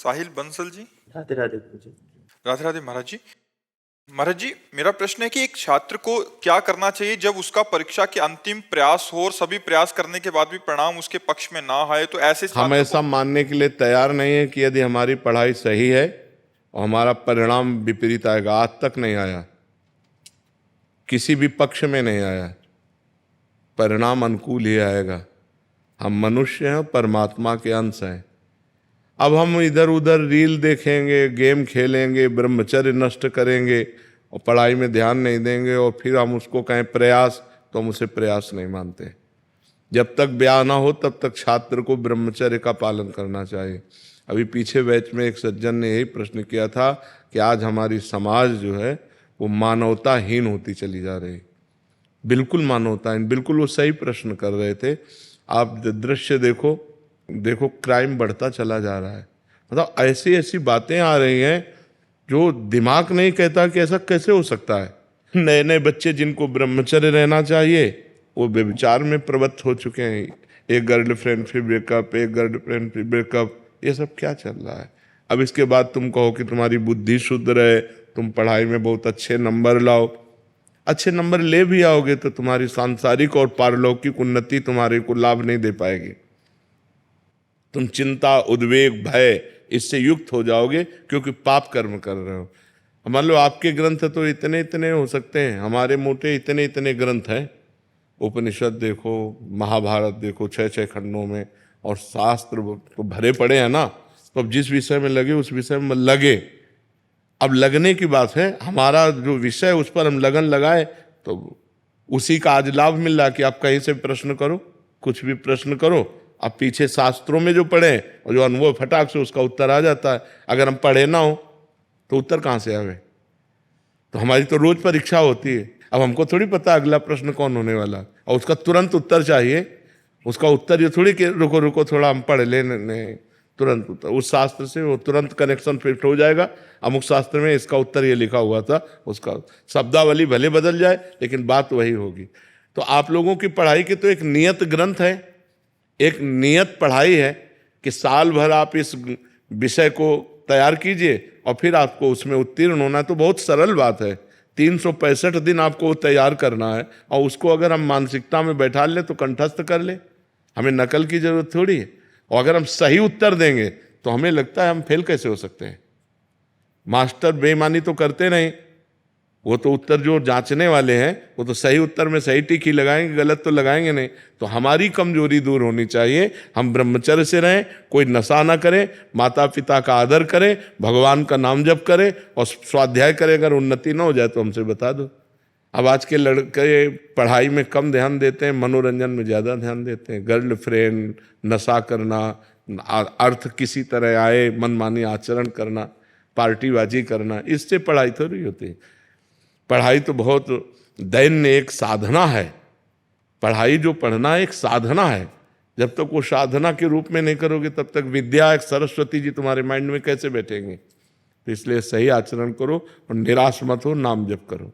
साहिल बंसल जी। राधे राधे गुरु जी। राधे राधे महाराज जी। महाराज जी, मेरा प्रश्न है कि एक छात्र को क्या करना चाहिए जब उसका परीक्षा के अंतिम प्रयास हो और सभी प्रयास करने के बाद भी परिणाम उसके पक्ष में ना आए, तो ऐसे हम छात्र ऐसा मानने के लिए तैयार नहीं है कि यदि हमारी पढ़ाई सही है और हमारा परिणाम विपरीत आएगा। आज तक नहीं आया, किसी भी पक्ष में नहीं आया, परिणाम अनुकूल ही आएगा। हम मनुष्य हैं, परमात्मा के अंश हैं। अब हम इधर उधर रील देखेंगे, गेम खेलेंगे, ब्रह्मचर्य नष्ट करेंगे और पढ़ाई में ध्यान नहीं देंगे और फिर हम उसको कहें प्रयास, तो हम उसे प्रयास नहीं मानते। जब तक ब्याह ना हो तब तक छात्र को ब्रह्मचर्य का पालन करना चाहिए। अभी पीछे बैच में एक सज्जन ने यही प्रश्न किया था कि आज हमारी समाज जो है वो मानवताहीन होती चली जा रही। बिल्कुल मानवताहीन, बिल्कुल वो सही प्रश्न कर रहे थे। आप दृश्य देखो, क्राइम बढ़ता चला जा रहा है। मतलब ऐसी ऐसी बातें आ रही हैं जो दिमाग नहीं कहता कि ऐसा कैसे हो सकता है। नए नए बच्चे जिनको ब्रह्मचर्य रहना चाहिए वो व्यभिचार में प्रवृत्त हो चुके हैं। एक गर्लफ्रेंड फिर ब्रेकअप, एक गर्लफ्रेंड फिर ब्रेकअप, ये सब क्या चल रहा है। अब इसके बाद तुम कहो कि तुम्हारी बुद्धि शुद्ध रहे, तुम पढ़ाई में बहुत अच्छे नंबर लाओ। अच्छे नंबर ले भी आओगे तो तुम्हारी सांसारिक और पारलौकिक उन्नति तुम्हारे को लाभ नहीं दे पाएगी। तुम चिंता, उद्वेग, भय इससे युक्त हो जाओगे क्योंकि पाप कर्म कर रहे हो। मान लो आपके ग्रंथ तो इतने इतने हो सकते हैं, हमारे मोटे इतने इतने ग्रंथ हैं। उपनिषद देखो, महाभारत देखो, 6-6 खंडों में, और शास्त्र तो भरे पड़े हैं ना। तो अब जिस विषय में लगे उस विषय में लगे। अब लगने की बात है, हमारा जो विषय उस पर हम लगन लगाए तो उसी का आज लाभ मिल रहा है कि आप कहीं से प्रश्न करो, कुछ भी प्रश्न करो, आप पीछे शास्त्रों में जो पढ़े और जो अनुभव फटाक से उसका उत्तर आ जाता है। अगर हम पढ़े ना हो तो उत्तर कहाँ से आवे। तो हमारी तो रोज परीक्षा होती है। अब हमको थोड़ी पता अगला प्रश्न कौन होने वाला, और उसका तुरंत उत्तर चाहिए। उसका उत्तर ये थोड़ी कि रुको रुको थोड़ा हम पढ़ लें, तुरंत उत्तर। उस शास्त्र से वो तुरंत कनेक्शन फिट हो जाएगा। अमुक शास्त्र में इसका उत्तर ये लिखा हुआ था, उसका शब्दावली भले बदल जाए लेकिन बात वही होगी। तो आप लोगों की पढ़ाई की तो एक नियत ग्रंथ है, एक नियत पढ़ाई है कि साल भर आप इस विषय को तैयार कीजिए और फिर आपको उसमें उत्तीर्ण होना है। तो बहुत सरल बात है, 365 दिन आपको तैयार करना है और उसको अगर हम मानसिकता में बैठा लें तो कंठस्थ कर ले। हमें नकल की जरूरत थोड़ी है। और अगर हम सही उत्तर देंगे तो हमें लगता है हम फेल कैसे हो सकते हैं। मास्टर बेईमानी तो करते नहीं, वो तो उत्तर जो जांचने वाले हैं वो तो सही उत्तर में सही टिक ही लगाएंगे, गलत तो लगाएंगे नहीं। तो हमारी कमजोरी दूर होनी चाहिए। हम ब्रह्मचर्य से रहें, कोई नशा ना करें, माता पिता का आदर करें, भगवान का नाम जप करें और स्वाध्याय करें। अगर उन्नति ना हो जाए तो हमसे बता दो। अब आज के लड़के पढ़ाई में कम ध्यान देते हैं, मनोरंजन में ज़्यादा ध्यान देते हैं। गर्लफ्रेंड, नशा करना, अर्थ किसी तरह आए मनमानी आचरण करना, पार्टीबाजी करना, इससे पढ़ाई थोड़ी होती है। पढ़ाई तो बहुत दैन्य एक साधना है। पढ़ाई जो पढ़ना एक साधना है। जब तक वो साधना के रूप में नहीं करोगे तब तक विद्या एक सरस्वती जी तुम्हारे माइंड में कैसे बैठेंगे। तो इसलिए सही आचरण करो और निराश मत हो, नाम जप करो।